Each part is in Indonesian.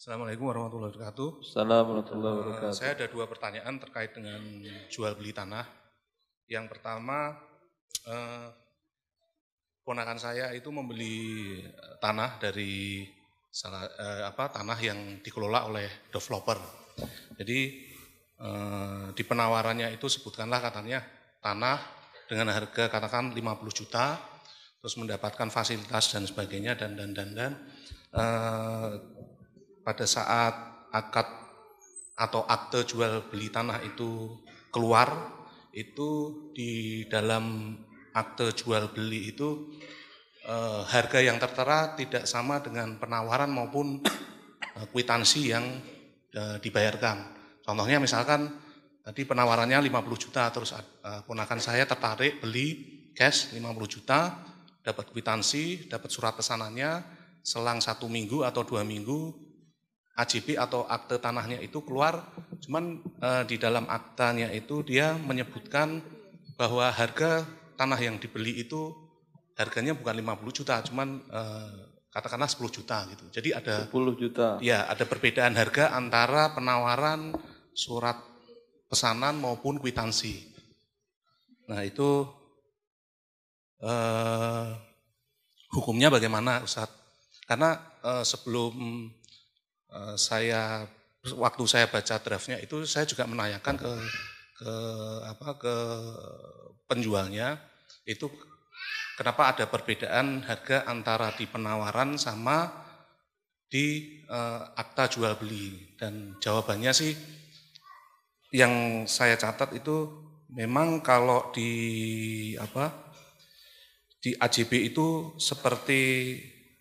Assalamualaikum warahmatullahi wabarakatuh. Assalamualaikum warahmatullahi wabarakatuh. Saya ada dua pertanyaan terkait dengan jual beli tanah. Yang pertama, ponakan saya itu membeli tanah dari tanah yang dikelola oleh developer. Jadi di penawarannya itu sebutkanlah katanya tanah dengan harga katakan 50 juta, terus mendapatkan fasilitas dan sebagainya dan pada saat akad atau akte jual beli tanah itu keluar, itu di dalam akte jual beli itu harga yang tertera tidak sama dengan penawaran maupun kwitansi yang dibayarkan. Contohnya misalkan tadi penawarannya 50 juta, terus ponakan saya tertarik beli cash 50 juta, dapat kwitansi, dapat surat pesanannya, selang 1 minggu atau 2 minggu AJB atau akte tanahnya itu keluar, cuman di dalam aktanya itu dia menyebutkan bahwa harga tanah yang dibeli itu harganya bukan 50 juta, cuman katakanlah 10 juta gitu. Jadi ada 10 juta. Ya, ada perbedaan harga antara penawaran surat pesanan maupun kwitansi. Nah, itu hukumnya bagaimana, Ustadz? Karena sebelum waktu saya baca draftnya itu saya juga menanyakan ke penjualnya itu kenapa ada perbedaan harga antara di penawaran sama di akta jual beli, dan jawabannya sih yang saya catat itu memang kalau di AJB itu seperti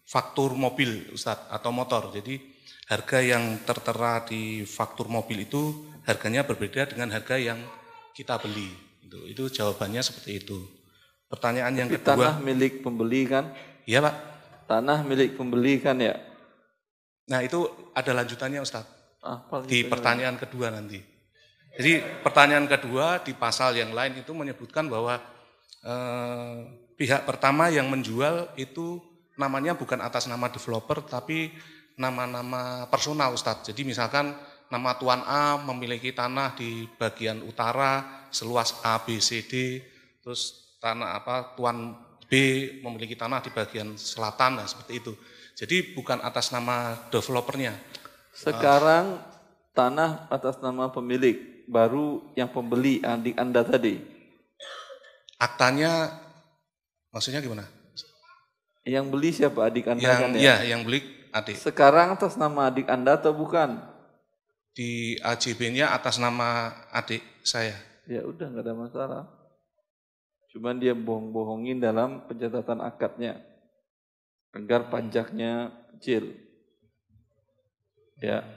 faktur mobil, Ustadz, atau motor. Jadi harga yang tertera di faktur mobil itu harganya berbeda dengan harga yang kita beli. Itu jawabannya seperti itu. Pertanyaan yang kedua. Tanah milik pembeli kan? Iya, Pak. Tanah milik pembeli kan ya? Nah, itu ada lanjutannya, Ustadz. Di Lanjutannya? Pertanyaan kedua nanti. Jadi pertanyaan kedua di pasal yang lain itu menyebutkan bahwa pihak pertama yang menjual itu namanya bukan atas nama developer tapi nama-nama personal, Ustadz. Jadi misalkan nama Tuan A memiliki tanah di bagian utara seluas A, B, C, D, terus Tuan B memiliki tanah di bagian selatan, nah seperti itu. Jadi bukan atas nama developernya. Sekarang tanah atas nama pemilik, baru yang pembeli adik Anda tadi. Aktanya maksudnya gimana? Yang beli siapa, adik Anda kan ya? Iya, yang beli adik. Sekarang atas nama adik Anda atau bukan? Di AJB-nya atas nama adik saya. Ya udah, nggak ada masalah. Cuman dia bohong-bohongin dalam pencatatan akadnya agar pajaknya kecil. Ya.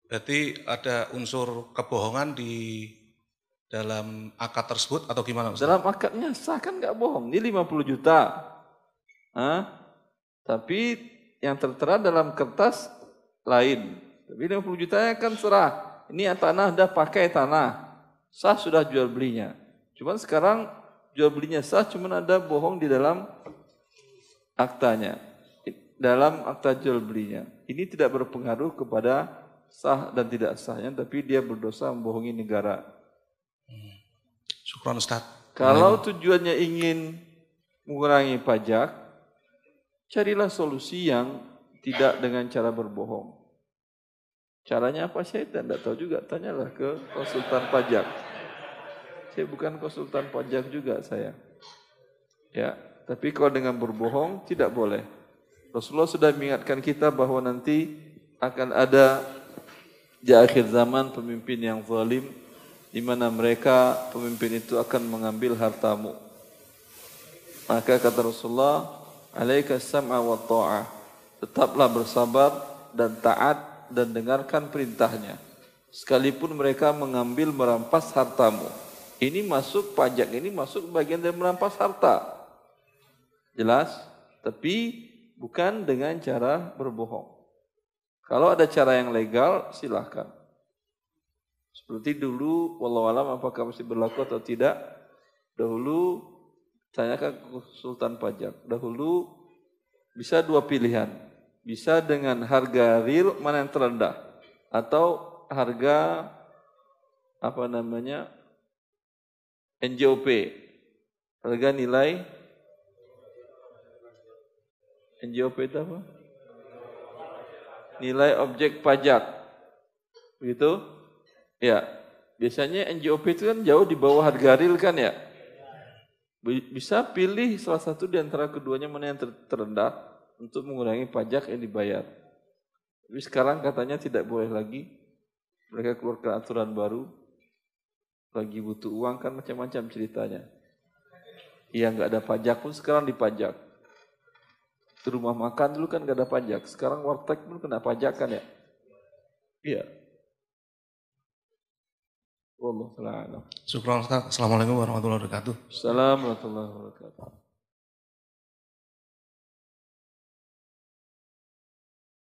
Berarti ada unsur kebohongan di dalam akad tersebut atau gimana, Ustaz? Dalam akadnya sah kan nggak bohong. Ini 50 juta. Tapi yang tertera dalam kertas lain. Tapi 50 jutanya kan serah. Ini tanah dah pakai tanah. Sah sudah jual belinya. Cuman sekarang jual belinya sah, cuman ada bohong di dalam aktanya. Dalam akta jual belinya. Ini tidak berpengaruh kepada sah dan tidak sahnya, tapi dia berdosa membohongi negara. Syukran, Ustaz. Kalau tujuannya ingin mengurangi pajak, carilah solusi yang tidak dengan cara berbohong. Caranya apa saya tidak tahu juga, tanyalah ke konsultan pajak. Saya bukan konsultan pajak juga saya. Ya, tapi kalau dengan berbohong tidak boleh. Rasulullah sudah mengingatkan kita bahwa nanti akan ada di akhir zaman pemimpin yang zalim, di mana mereka pemimpin itu akan mengambil hartamu. Maka kata Rasulullah, "Alaika sam'a wa ta'ah." Tetaplah bersabar dan taat dan dengarkan perintahnya. Sekalipun mereka mengambil merampas hartamu. Ini masuk pajak, ini masuk bagian dari merampas harta. Jelas? Tapi bukan dengan cara berbohong. Kalau ada cara yang legal, silahkan. Seperti dulu, wallahu alam apakah masih berlaku atau tidak. Dahulu, tanyakan ke konsultan pajak. Dahulu bisa dua pilihan. Bisa dengan harga real mana yang terendah atau harga NJOP, harga nilai NJOP itu apa? Nilai objek pajak, begitu? Ya, biasanya NJOP itu kan jauh di bawah harga real kan ya? Bisa pilih salah satu di antara keduanya mana yang terendah untuk mengurangi pajak yang dibayar. Tapi sekarang katanya tidak boleh lagi, mereka keluarkan aturan baru, lagi butuh uang kan macam-macam ceritanya. Yang nggak ada pajak pun sekarang dipajak. Di rumah makan dulu kan nggak ada pajak, sekarang warteg pun kena pajak kan ya? Iya. Wallahu a'lam. Syukran Ustaz. Assalamualaikum warahmatullahi wabarakatuh. Assalamualaikum warahmatullahi wabarakatuh.